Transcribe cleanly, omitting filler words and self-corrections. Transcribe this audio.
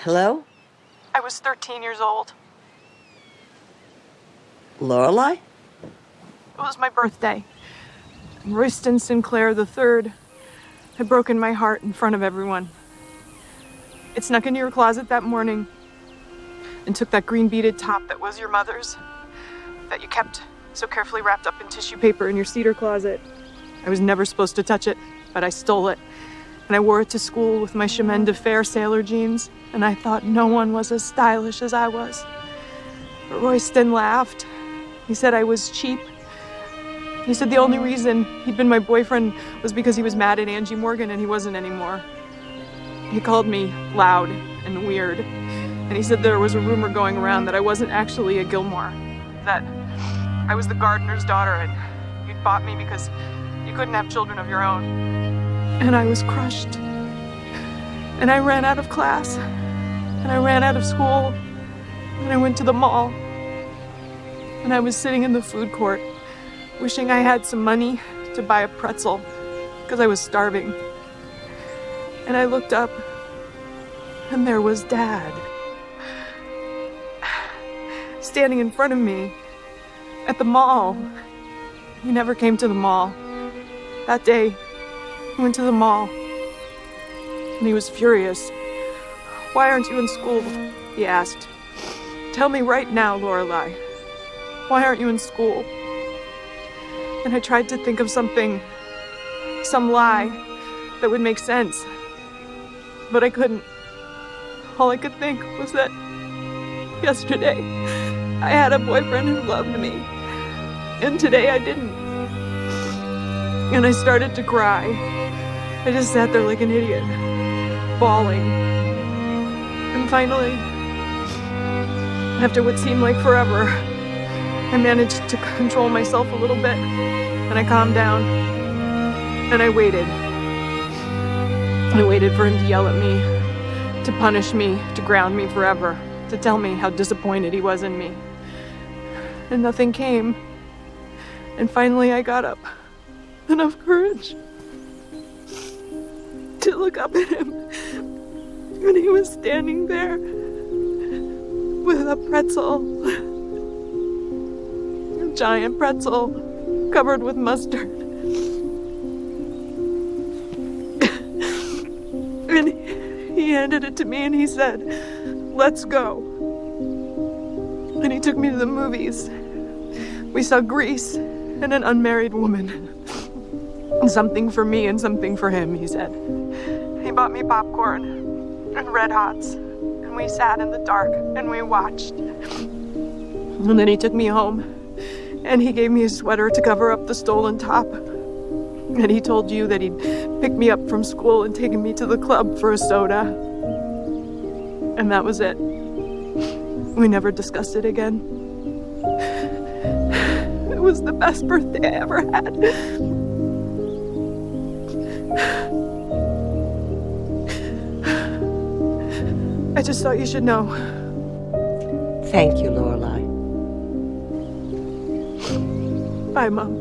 Hello? I was 13 years old. Lorelai? It was my birthday. Royston Sinclair III had broken my heart in front of everyone. It snuck into your closet that morning and took that green beaded top that was your mother's, that you kept so carefully wrapped up in tissue paper in your cedar closet. I was never supposed to touch it, but I stole it. And I wore it to school with my chemin de fer sailor jeans, and I thought no one was as stylish as I was. But Royston laughed. He said I was cheap. He said the only reason he'd been my boyfriend was because he was mad at Angie Morgan and he wasn't anymore. He called me loud and weird. And he said there was a rumor going around that I wasn't actually a Gilmore, that I was the gardener's daughter and you'd bought me because you couldn't have children of your own. And I was crushed. And I ran out of class. And I ran out of school. And I went to the mall. And I was sitting in the food court, wishing I had some money to buy a pretzel, because I was starving. And I looked up, and there was Dad, standing in front of me at the mall. He never came to the mall. That day, he went to the mall, and he was furious. "Why aren't you in school?" he asked. "Tell me right now, Lorelai. Why aren't you in school?" And I tried to think of something, some lie that would make sense, but I couldn't. All I could think was that yesterday I had a boyfriend who loved me, and today I didn't. And I started to cry. I just sat there like an idiot, bawling. And finally, after what seemed like forever, I managed to control myself a little bit, and I calmed down, and I waited. I waited for him to yell at me, to punish me, to ground me forever, to tell me how disappointed he was in me. And nothing came. And finally I got up, enough courage to look up at him, and he was standing there with a pretzel, a giant pretzel covered with mustard. And he handed it to me and he said, "Let's go." And he took me to the movies. We saw Grease and An Unmarried Woman. Something for me and something for him, he said. He bought me popcorn and Red Hots, and we sat in the dark and we watched. And then he took me home, and he gave me a sweater to cover up the stolen top. And he told you that he'd pick me up from school and taken me to the club for a soda. And that was it. We never discussed it again. It was the best birthday I ever had. I just thought you should know. Thank you, Lorelai. Bye, Mom.